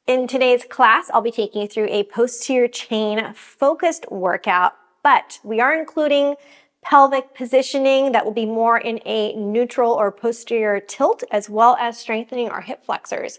In today's class, I'll be taking you through a posterior chain focused workout, but we are including pelvic positioning that will be more in a neutral or posterior tilt, as well as strengthening our hip flexors.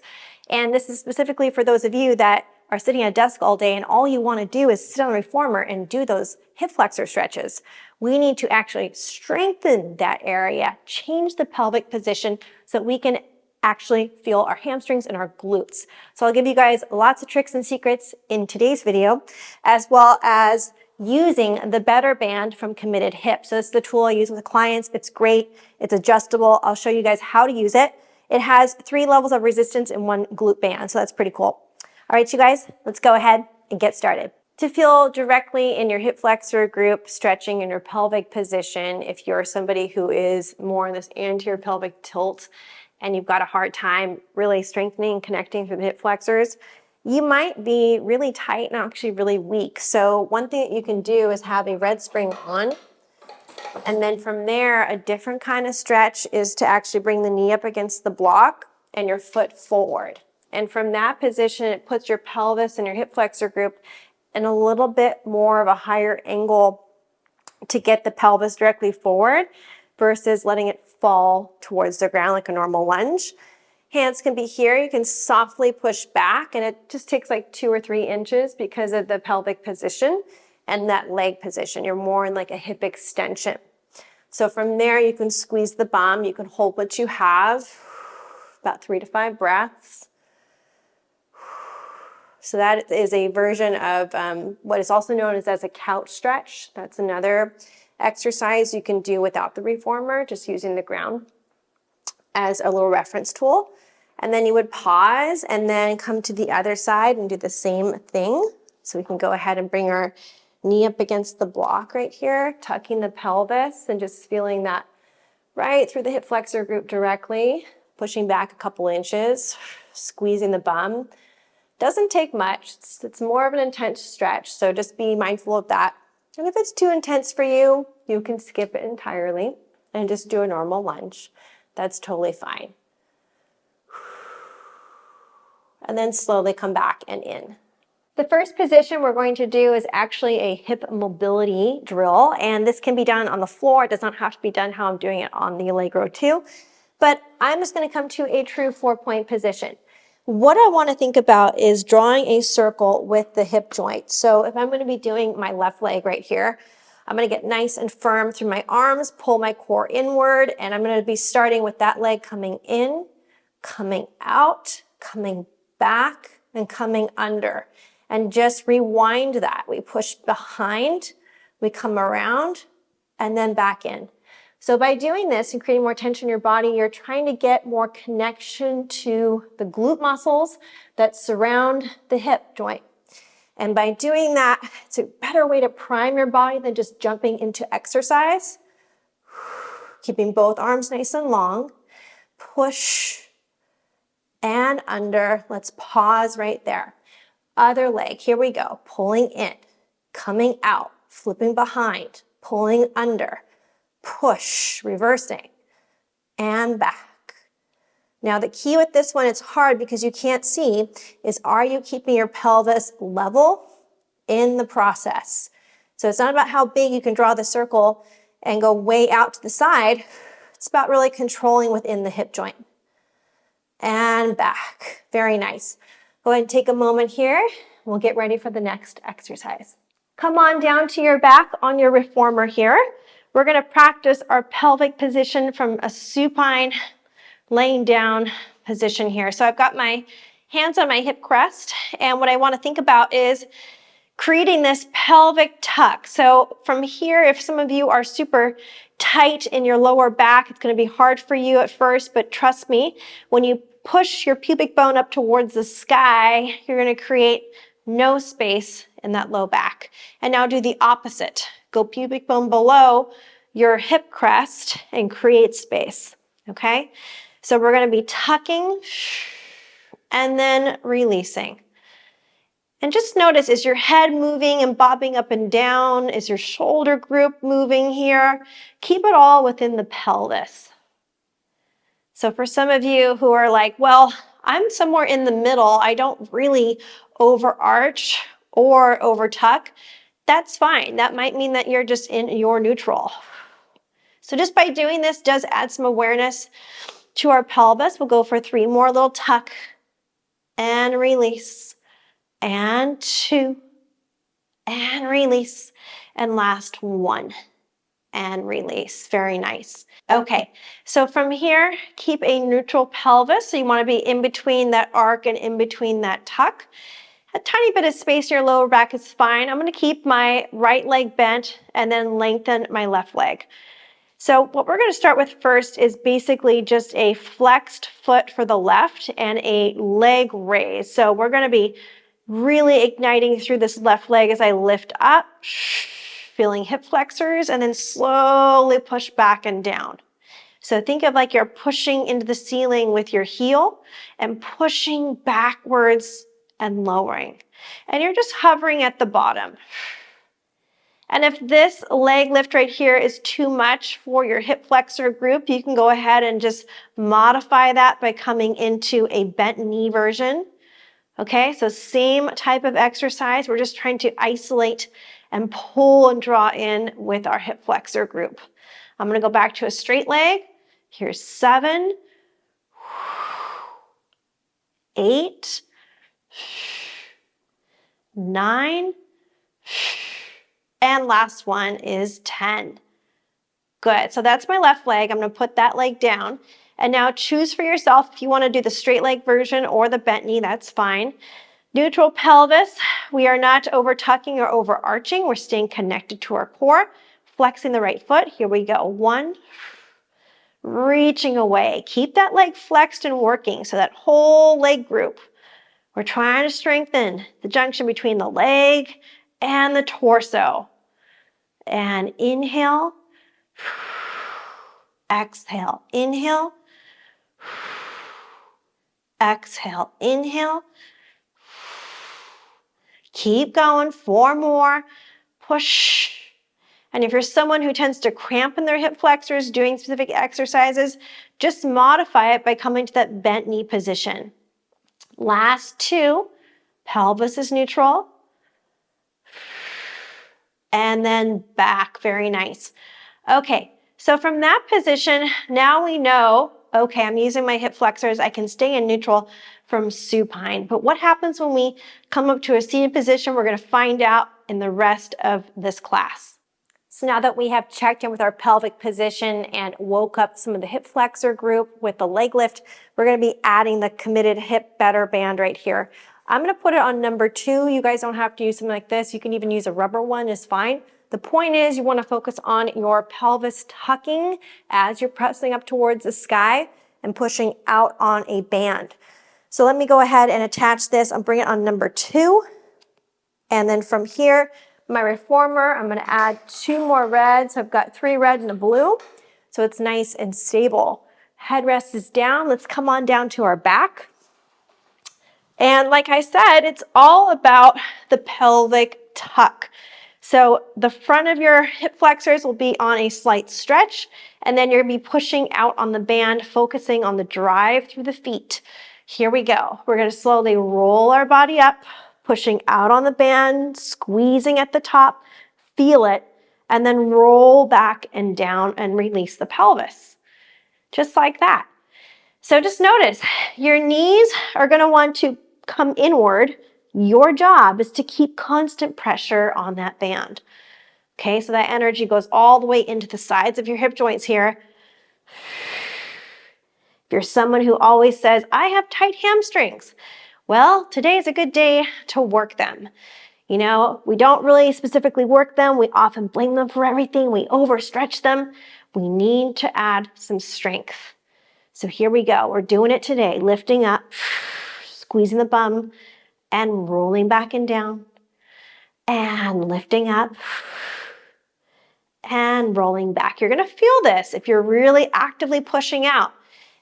And this is specifically for those of you that are sitting at a desk all day and all you want to do is sit on a reformer and do those hip flexor stretches. We need to actually strengthen that area, change the pelvic position so that we can actually feel our hamstrings and our glutes. So I'll give you guys lots of tricks and secrets in today's video, as well as using the Better Band from Committed Hip. So this is the tool I use with clients. It's great. It's adjustable. I'll show you guys how to use it. It has 3 levels of resistance in one glute band, so that's pretty cool. All right, you guys, let's go ahead and get started. To feel directly in your hip flexor group, stretching in your pelvic position, if you're somebody who is more in this anterior pelvic tilt and you've got a hard time really strengthening and connecting through the hip flexors, you might be really tight and actually really weak. So one thing that you can do is have a red spring on, and then from there, a different kind of stretch is to actually bring the knee up against the block and your foot forward. And from that position, it puts your pelvis and your hip flexor group in a little bit more of a higher angle to get the pelvis directly forward versus letting it fall towards the ground like a normal lunge. Hands can be here. You can softly push back, and it just takes like 2 or 3 inches because of the pelvic position and that leg position. You're more in like a hip extension. So from there, you can squeeze the bum. You can hold what you have, about 3 to 5 breaths. So that is a version of what is also known as a couch stretch. That's another exercise you can do without the reformer, just using the ground as a little reference tool. And then you would pause and then come to the other side and do the same thing. So we can go ahead and bring our knee up against the block right here, tucking the pelvis and just feeling that right through the hip flexor group directly, pushing back a couple inches, squeezing the bum. Doesn't take much. It's more of an intense stretch, so just be mindful of that. And if it's too intense for you, you can skip it entirely and just do a normal lunge. That's totally fine. And then slowly come back and in. The first position we're going to do is actually a hip mobility drill, and this can be done on the floor. It does not have to be done how I'm doing it on the Allegro too, but I'm just going to come to a true 4-point position. What I want to think about is drawing a circle with the hip joint. So if I'm going to be doing my left leg right here, I'm going to get nice and firm through my arms, pull my core inward, and I'm going to be starting with that leg coming in, coming out, coming back, and coming under. And just rewind that. We push behind, we come around, and then back in. So by doing this and creating more tension in your body, you're trying to get more connection to the glute muscles that surround the hip joint. And by doing that, it's a better way to prime your body than just jumping into exercise. Keeping both arms nice and long. Push and under. Let's pause right there. Other leg, here we go. Pulling in, coming out, flipping behind, pulling under. Push, reversing, and back. Now the key with this one, it's hard because you can't see, is are you keeping your pelvis level in the process? So it's not about how big you can draw the circle and go way out to the side. It's about really controlling within the hip joint. And back. Very nice. Go ahead and take a moment here. We'll get ready for the next exercise. Come on down to your back on your reformer here. We're going to practice our pelvic position from a supine laying down position here. So I've got my hands on my hip crest, and what I want to think about is creating this pelvic tuck. So from here, if some of you are super tight in your lower back, it's going to be hard for you at first, but trust me, when you push your pubic bone up towards the sky, you're going to create no space in that low back. And now do the opposite. Go pubic bone below your hip crest and create space, okay? So we're going to be tucking and then releasing. And just notice, is your head moving and bobbing up and down? Is your shoulder group moving here? Keep it all within the pelvis. So for some of you who are like, well, I'm somewhere in the middle. I don't really overarch or over tuck. That's fine. That might mean that you're just in your neutral. So just by doing this does add some awareness to our pelvis. We'll go for 3 more, little tuck and release, and 2 and release, and last 1 and release. Very nice. Okay, so from here, keep a neutral pelvis. So you want to be in between that arc and in between that tuck. A tiny bit of space in your lower back is fine. I'm going to keep my right leg bent and then lengthen my left leg. So what we're going to start with first is basically just a flexed foot for the left and a leg raise. So we're going to be really igniting through this left leg as I lift up, feeling hip flexors, and then slowly push back and down. So think of like you're pushing into the ceiling with your heel and pushing backwards and lowering. And you're just hovering at the bottom. And if this leg lift right here is too much for your hip flexor group, you can go ahead and just modify that by coming into a bent knee version. Okay, so same type of exercise. We're just trying to isolate and pull and draw in with our hip flexor group. I'm going to go back to a straight leg. Here's 7, 8, 9, and last one is 10. Good, so that's my left leg. I'm going to put that leg down. And now choose for yourself if you want to do the straight leg version or the bent knee, that's fine. Neutral pelvis, we are not over tucking or overarching. We're staying connected to our core. Flexing the right foot, here we go. 1, reaching away. Keep that leg flexed and working, so that whole leg group. We're trying to strengthen the junction between the leg and the torso. And inhale, exhale, inhale, exhale, inhale. Keep going, 4 more, push. And if you're someone who tends to cramp in their hip flexors doing specific exercises, just modify it by coming to that bent knee position. Last 2, pelvis is neutral. And then back, very nice. Okay, so from that position, now we know, okay, I'm using my hip flexors. I can stay in neutral from supine. But what happens when we come up to a seated position? We're going to find out in the rest of this class. So now that we have checked in with our pelvic position and woke up some of the hip flexor group with the leg lift, we're going to be adding the committed hip better band right here. I'm going to put it on number 2. You guys don't have to use something like this. You can even use a rubber one, is fine. The point is you want to focus on your pelvis tucking as you're pressing up towards the sky and pushing out on a band. So let me go ahead and attach this and bring it on number 2. And then from here, my reformer, I'm going to add 2 more reds. I've got 3 red and a blue, so it's nice and stable. Headrest is down. Let's come on down to our back. And like I said, it's all about the pelvic tuck. So the front of your hip flexors will be on a slight stretch, and then you're going to be pushing out on the band, focusing on the drive through the feet. Here we go. We're going to slowly roll our body up, pushing out on the band, squeezing at the top, feel it, and then roll back and down and release the pelvis. Just like that. So just notice, your knees are going to want to come inward. Your job is to keep constant pressure on that band. Okay, so that energy goes all the way into the sides of your hip joints here. If you're someone who always says, I have tight hamstrings, well, today is a good day to work them. You know, we don't really specifically work them. We often blame them for everything. We overstretch them. We need to add some strength. So here we go. We're doing it today. Lifting up, squeezing the bum, and rolling back and down. And lifting up, and rolling back. You're going to feel this if you're really actively pushing out.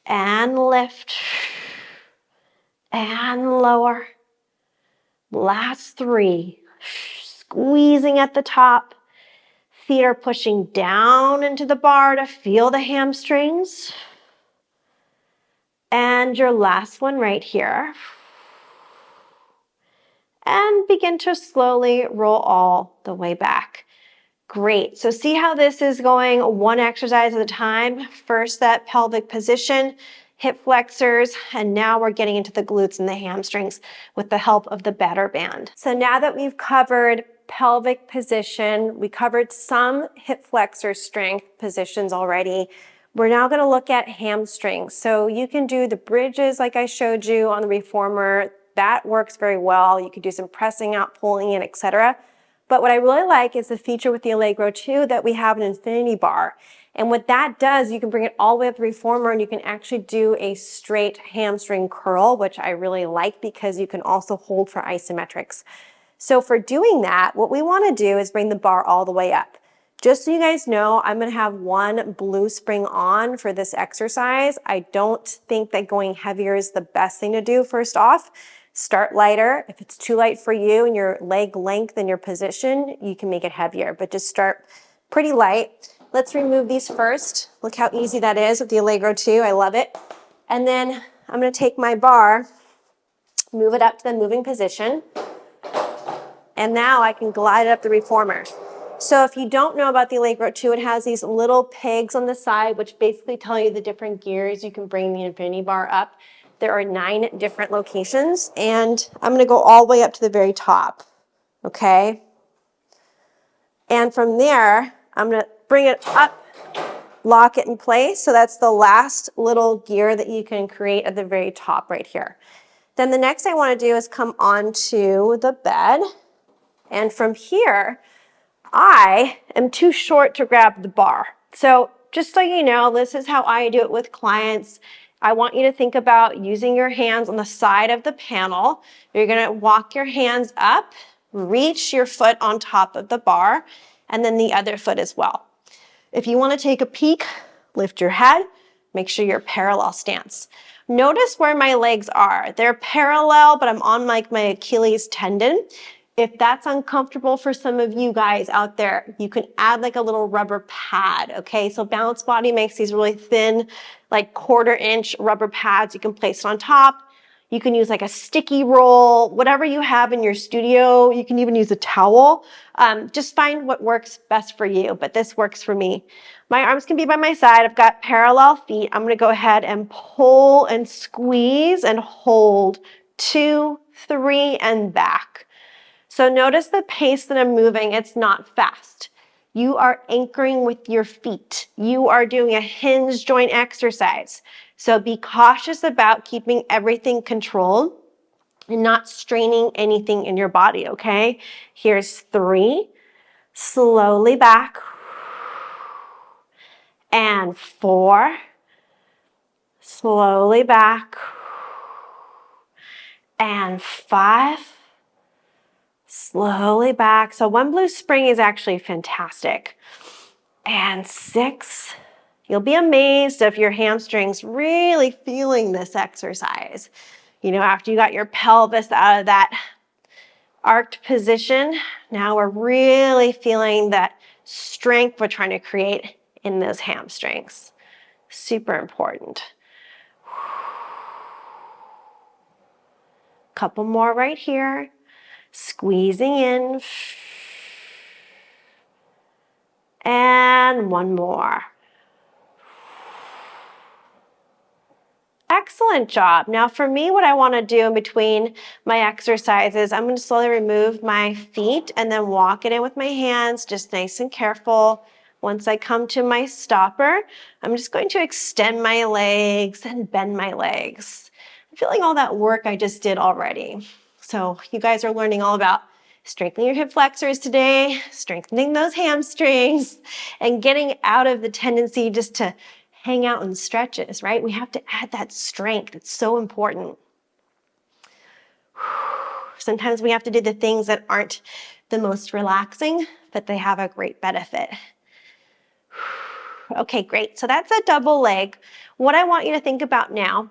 And lift, and lower. Last 3, squeezing at the top. Feet are pushing down into the bar to feel the hamstrings. And your last one right here. And begin to slowly roll all the way back. Great. So see how this is going one exercise at a time. First, that pelvic position, hip flexors, and now we're getting into the glutes and the hamstrings with the help of the better band. So now that we've covered pelvic position, we covered some hip flexor strength positions already. We're now going to look at hamstrings. So you can do the bridges like I showed you on the reformer. That works very well. You could do some pressing out, pulling in, etc. But what I really like is the feature with the Allegro too, that we have an infinity bar. And what that does, you can bring it all the way up the reformer and you can actually do a straight hamstring curl, which I really like because you can also hold for isometrics. So for doing that, what we want to do is bring the bar all the way up. Just so you guys know, I'm going to have one blue spring on for this exercise. I don't think that going heavier is the best thing to do first off. Start lighter. If it's too light for you and your leg length and your position, you can make it heavier, but just start pretty light. Let's remove these first. Look how easy that is with the Allegro 2. I love it. And then I'm going to take my bar, move it up to the moving position, and now I can glide it up the reformer. So if you don't know about the Allegro 2, it has these little pegs on the side, which basically tell you the different gears you can bring the infinity bar up. There are 9 different locations, and I'm going to go all the way up to the very top, okay? And from there, I'm going to bring it up, lock it in place. So that's the last little gear that you can create at the very top right here. Then the next thing I want to do is come onto the bed, and from here, I am too short to grab the bar. So just so you know, this is how I do it with clients. I want you to think about using your hands on the side of the panel. You're going to walk your hands up, reach your foot on top of the bar, and then the other foot as well. If you want to take a peek, lift your head, make sure you're parallel stance. Notice where my legs are. They're parallel, but I'm on like my Achilles tendon. If that's uncomfortable for some of you guys out there, you can add like a little rubber pad, okay? So Balance Body makes these really thin, like 1/4-inch rubber pads. You can place it on top. You can use like a sticky roll, whatever you have in your studio. You can even use a towel. Just find what works best for you, but this works for me. My arms can be by my side. I've got parallel feet. I'm gonna go ahead and pull and squeeze and hold 2, 3, and back. So notice the pace that I'm moving, it's not fast. You are anchoring with your feet. You are doing a hinge joint exercise. So be cautious about keeping everything controlled and not straining anything in your body, okay? Here's 3, slowly back, and 4, slowly back, and 5, slowly back. So one blue spring is actually fantastic. And 6, you'll be amazed if your hamstring's really feeling this exercise. You know, after you got your pelvis out of that arched position, now we're really feeling that strength we're trying to create in those hamstrings. Super important. Couple more right here. Squeezing in. And one more. Excellent job. Now for me, what I want to do in between my exercises, I'm going to slowly remove my feet and then walk it in with my hands, just nice and careful. Once I come to my stopper, I'm just going to extend my legs and bend my legs. I'm feeling all that work I just did already. So you guys are learning all about strengthening your hip flexors today, strengthening those hamstrings, and getting out of the tendency just to hang out in stretches, right? We have to add that strength. It's so important. Sometimes we have to do the things that aren't the most relaxing, but they have a great benefit. Okay, great. So that's a double leg. What I want you to think about now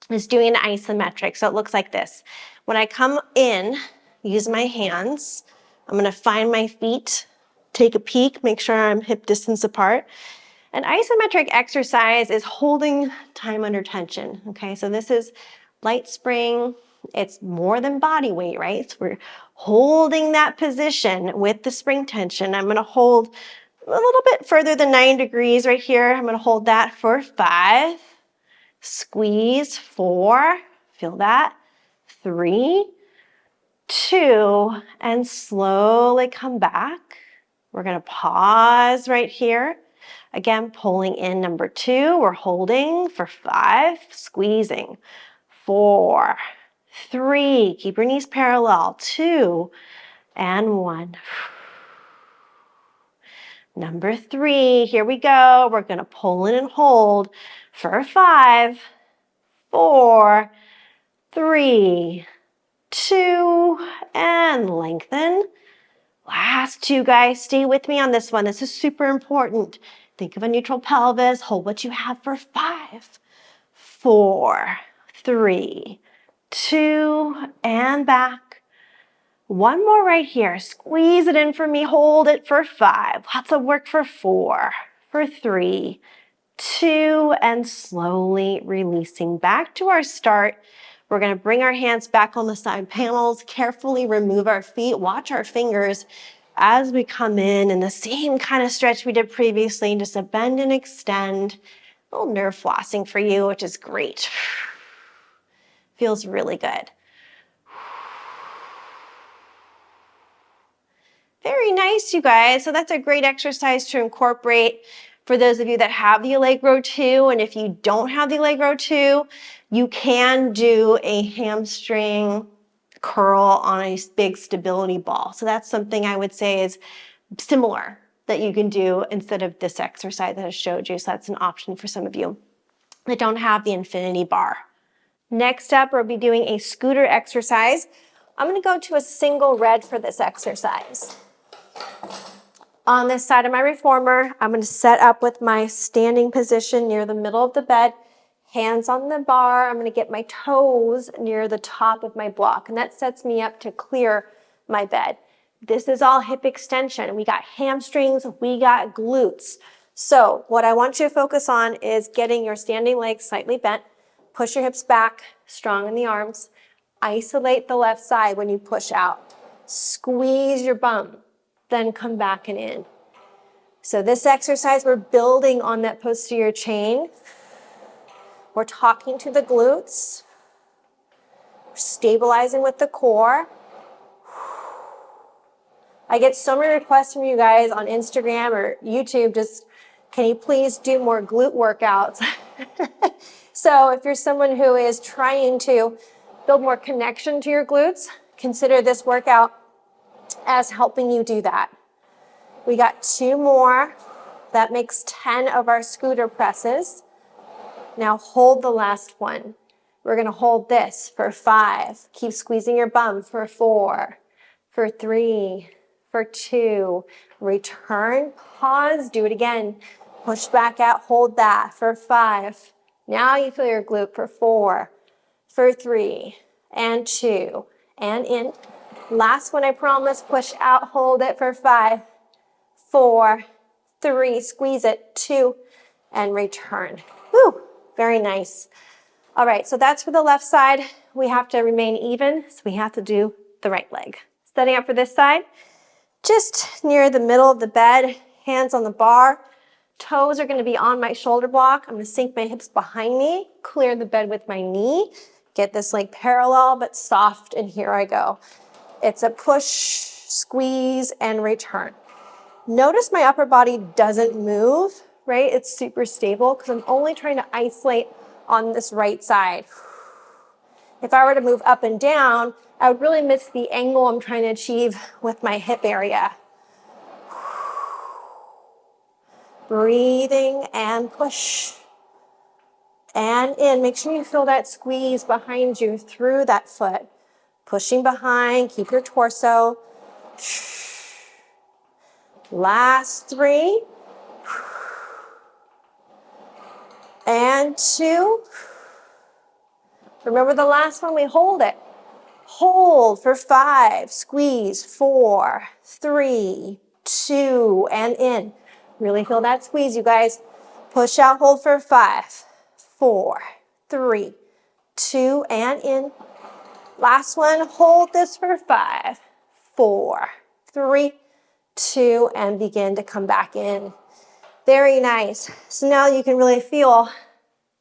is doing an isometric. So it looks like this. When I come in, use my hands. I'm going to find my feet, take a peek, make sure I'm hip distance apart. An isometric exercise is holding time under tension, okay? So this is light spring. It's more than body weight, right? So we're holding that position with the spring tension. I'm gonna hold a little bit further than 90 degrees right here. I'm gonna hold that for 5, squeeze, 4, feel that, 3, 2, and slowly come back. We're gonna pause right here. Again, pulling in number 2, we're holding for 5, squeezing, 4, 3, keep your knees parallel, 2, and 1. Number 3, here we go. We're gonna pull in and hold for 5, 4, 3, 2, and lengthen. Last 2, guys. Stay with me on this one. This is super important. Think of a neutral pelvis. Hold what you have for 5, 4, 3, 2, and back. 1 more right here. Squeeze it in for me. Hold it for 5. Lots of work for 4, for 3, 2, and slowly releasing back to our start. We're going to bring our hands back on the side panels, carefully remove our feet, watch our fingers as we come in the same kind of stretch we did previously, just a bend and extend. A little nerve flossing for you, which is great. Feels really good. Very nice, you guys. So that's a great exercise to incorporate for those of you that have the Allegro 2. And if you don't have the Allegro 2, you can do a hamstring curl on a big stability ball. So that's something I would say is similar that you can do instead of this exercise that I showed you. So that's an option for some of you that don't have the infinity bar. Next up, we'll be doing a scooter exercise. I'm going to go to a single red for this exercise. On this side of my reformer, I'm going to set up with my standing position near the middle of the bed, hands on the bar. I'm going to get my toes near the top of my block, and that sets me up to clear my bed. This is all hip extension. We got hamstrings, we got glutes. So what I want you to focus on is getting your standing legs slightly bent, push your hips back, strong in the arms, isolate the left side when you push out, squeeze your bum, then come back and in. So this exercise, we're building on that posterior chain. We're talking to the glutes. We're stabilizing with the core. I get so many requests from you guys on Instagram or YouTube, just, can you please do more glute workouts? So if you're someone who is trying to build more connection to your glutes, consider this workout as helping you do that. We got 2 more. That makes 10 of our scooter presses. Now hold the last one. We're going to hold this for 5. Keep squeezing your bum for 4, for 3, for 2. Return, pause, do it again. Push back out, hold that for 5. Now you feel your glute for 4, for 3, and 2, and in. Last one, I promise. Push out, hold it for 5, 4, 3, squeeze it, 2, and return. Woo, very nice. All right, so that's for the left side. We have to remain even, so we have to do the right leg. Setting up for this side, just near the middle of the bed, hands on the bar. Toes are gonna be on my shoulder block. I'm gonna sink my hips behind me, clear the bed with my knee, get this leg parallel but soft, and here I go. It's a push, squeeze, and return. Notice my upper body doesn't move, right? It's super stable because I'm only trying to isolate on this right side. If I were to move up and down, I would really miss the angle I'm trying to achieve with my hip area. Breathing and push. And in. Make sure you feel that squeeze behind you through that foot. Pushing behind, keep your torso. Last 3. And 2. Remember the last one, we hold it. Hold for 5, squeeze, 4, 3, 2, and in. Really feel that squeeze, you guys. Push out, hold for 5, 4, 3, 2, and in. Last one, hold this for 5, 4, 3, 2, and begin to come back in. Very nice. So now you can really feel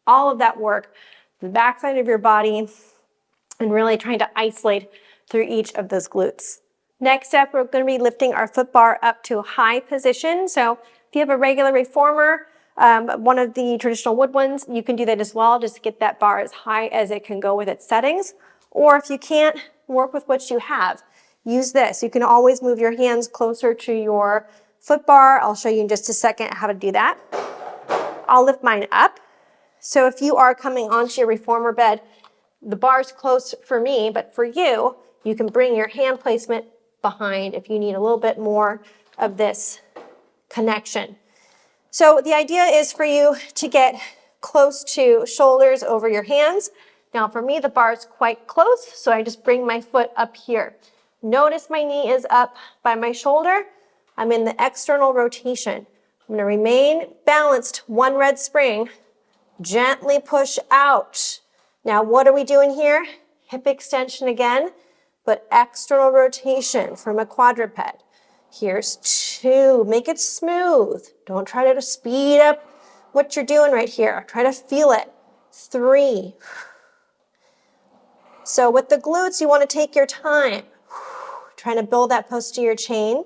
all of that work, the backside of your body, and really trying to isolate through each of those glutes. Next up, we're going to be lifting our foot bar up to a high position. So if you have a regular reformer, one of the traditional wood ones, you can do that as well. Just get that bar as high as it can go with its settings. Or if you can't, work with what you have. Use this. You can always move your hands closer to your foot bar. I'll show you in just a second how to do that. I'll lift mine up. So if you are coming onto your reformer bed, the bar's close for me, but for you, you can bring your hand placement behind if you need a little bit more of this connection. So the idea is for you to get close to shoulders over your hands. Now for me, the bar is quite close, so I just bring my foot up here. Notice my knee is up by my shoulder. I'm in the external rotation. I'm gonna remain balanced, one red spring, gently push out. Now what are we doing here? Hip extension again, but external rotation from a quadruped. Here's 2, make it smooth. Don't try to speed up what you're doing right here. Try to feel it. 3. So with the glutes, you want to take your time. Trying to build that posterior chain.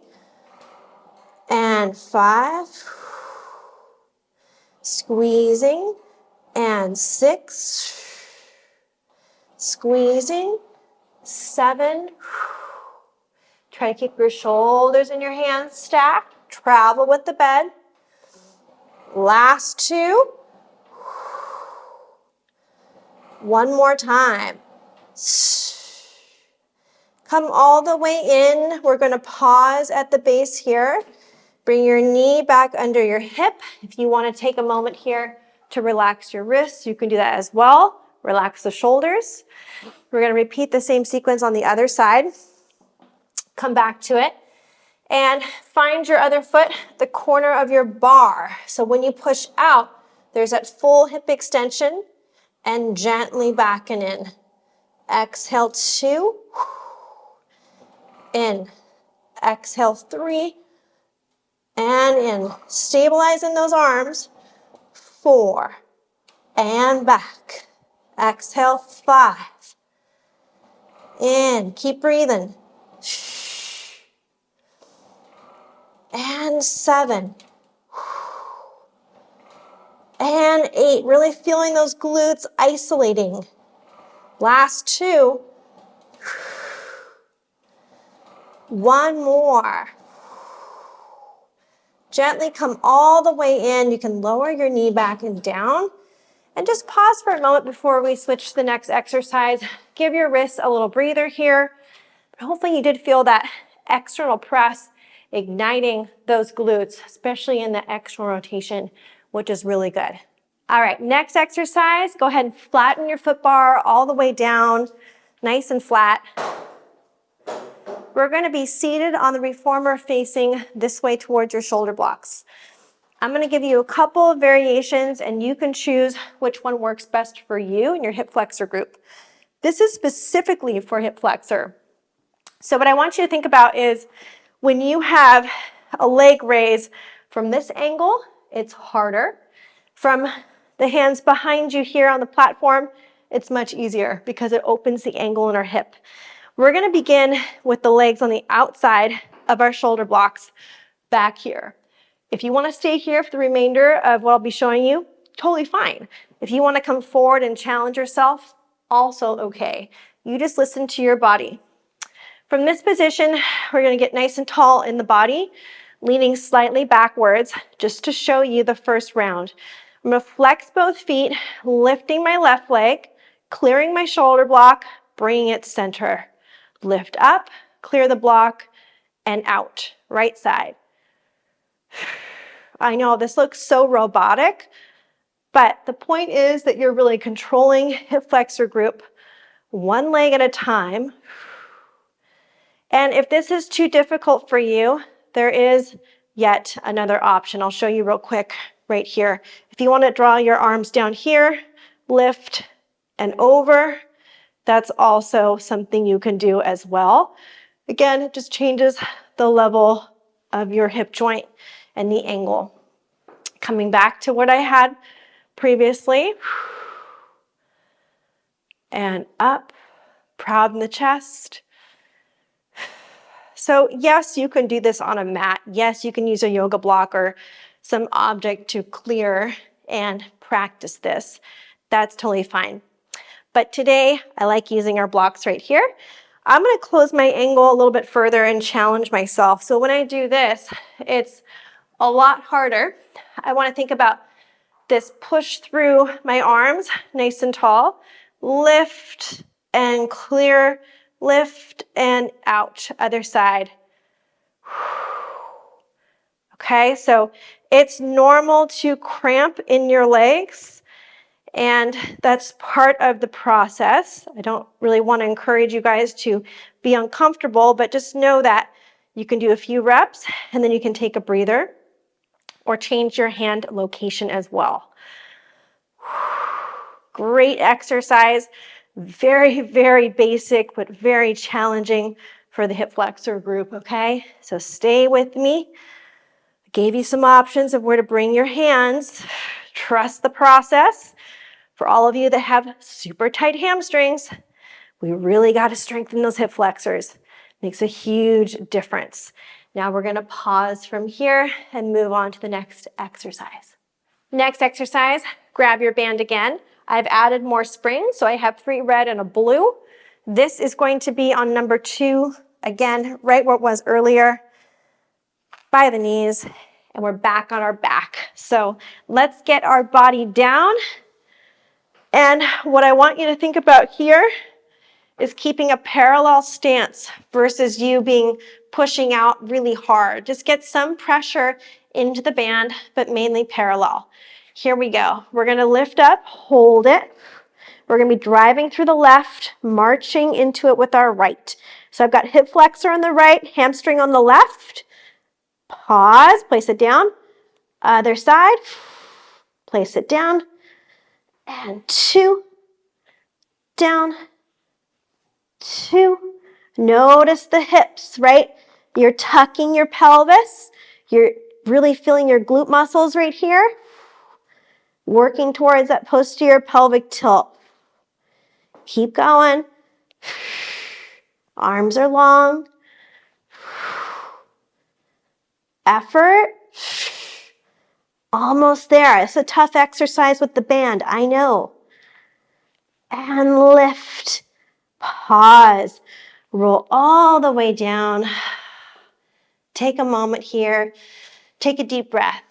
And 5. Squeezing. And 6. Squeezing. 7. Try to keep your shoulders and your hands stacked. Travel with the bed. Last 2. One more time. Come all the way in. We're going to pause at the base here. Bring your knee back under your hip. If you want to take a moment here to relax your wrists, you can do that as well. Relax the shoulders. We're going to repeat the same sequence on the other side. Come back to it. And find your other foot, the corner of your bar. So when you push out, there's that full hip extension and gently back and in. Exhale 2. In. Exhale 3. And in. Stabilizing those arms. 4. And back. Exhale 5. In. Keep breathing. And 7. And 8. Really feeling those glutes isolating. Last 2. One more. Gently come all the way in. You can lower your knee back and down. And just pause for a moment before we switch to the next exercise. Give your wrists a little breather here. Hopefully you did feel that external press igniting those glutes, especially in the external rotation, which is really good. All right, next exercise, go ahead and flatten your foot bar all the way down, nice and flat. We're going to be seated on the reformer facing this way towards your shoulder blocks. I'm going to give you a couple of variations and you can choose which one works best for you and your hip flexor group. This is specifically for hip flexor. So what I want you to think about is when you have a leg raise from this angle, it's harder. From the hands behind you here on the platform, it's much easier because it opens the angle in our hip. We're going to begin with the legs on the outside of our shoulder blocks back here. If you want to stay here for the remainder of what I'll be showing you, totally fine. If you want to come forward and challenge yourself, also okay. You just listen to your body. From this position, we're going to get nice and tall in the body, leaning slightly backwards just to show you the first round. I'm going to flex both feet, lifting my left leg, clearing my shoulder block, bringing it center. Lift up, clear the block, and out. Right side. I know this looks so robotic, but the point is that you're really controlling hip flexor group one leg at a time. And if this is too difficult for you, there is yet another option. I'll show you real quick. right here. If you want to draw your arms down here, lift and over, that's also something you can do as well. Again, it just changes the level of your hip joint and the angle. Coming back to what I had previously. And up, proud in the chest. So yes, you can do this on a mat. Yes, you can use a yoga block or some object to clear and practice this. That's totally fine. But today, I like using our blocks right here. I'm going to close my angle a little bit further and challenge myself. So when I do this, it's a lot harder. I want to think about this push through my arms, nice and tall. Lift and clear, lift and out, other side. Okay, so it's normal to cramp in your legs, and that's part of the process. I don't really want to encourage you guys to be uncomfortable, but just know that you can do a few reps and then you can take a breather or change your hand location as well. Great exercise, very, very basic, but very challenging for the hip flexor group, okay? So stay with me. I gave you some options of where to bring your hands. Trust the process. For all of you that have super tight hamstrings, we really got to strengthen those hip flexors. Makes a huge difference. Now we're going to pause from here and move on to the next exercise. Next exercise, grab your band again. I've added more springs, so I have 3 red and a blue. This is going to be on number 2, again, right where it was earlier, by the knees, and we're back on our back. So let's get our body down. And what I want you to think about here is keeping a parallel stance versus you pushing out really hard. Just get some pressure into the band, but mainly parallel. Here we go. We're going to lift up, hold it. We're going to be driving through the left, marching into it with our right. So I've got hip flexor on the right, hamstring on the left. Pause, place it down. Other side, place it down. And 2, down, 2. Notice the hips, right? You're tucking your pelvis. You're really feeling your glute muscles right here. Working towards that posterior pelvic tilt. Keep going. Arms are long. Effort. Almost there. It's a tough exercise with the band, I know. And lift. Pause. Roll all the way down. Take a moment here. Take a deep breath.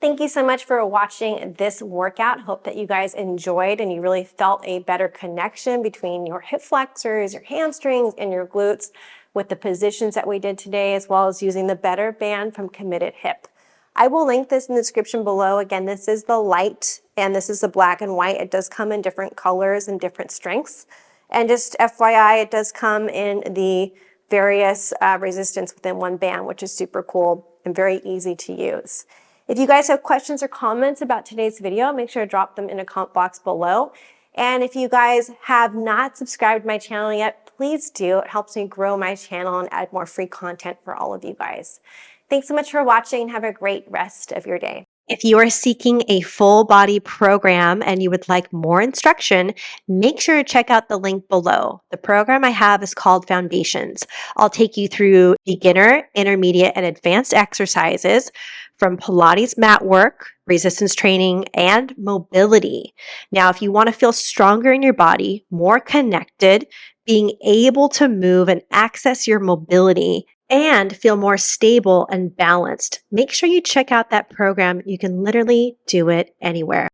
Thank you so much for watching this workout. Hope that you guys enjoyed and you really felt a better connection between your hip flexors, your hamstrings, and your glutes with the positions that we did today, as well as using the better band from Committed Hip. I will link this in the description below. Again, this is the light and this is the black and white. It does come in different colors and different strengths. And just FYI, it does come in the various resistance within one band, which is super cool and very easy to use. If you guys have questions or comments about today's video, make sure to drop them in a comment box below. And if you guys have not subscribed to my channel yet, please do. It helps me grow my channel and add more free content for all of you guys. Thanks so much for watching and have a great rest of your day. If you are seeking a full body program and you would like more instruction, make sure to check out the link below. The program I have is called Foundations. I'll take you through beginner, intermediate, and advanced exercises from Pilates mat work, resistance training, and mobility. Now, if you want to feel stronger in your body, more connected, being able to move and access your mobility, and feel more stable and balanced, make sure you check out that program. You can literally do it anywhere.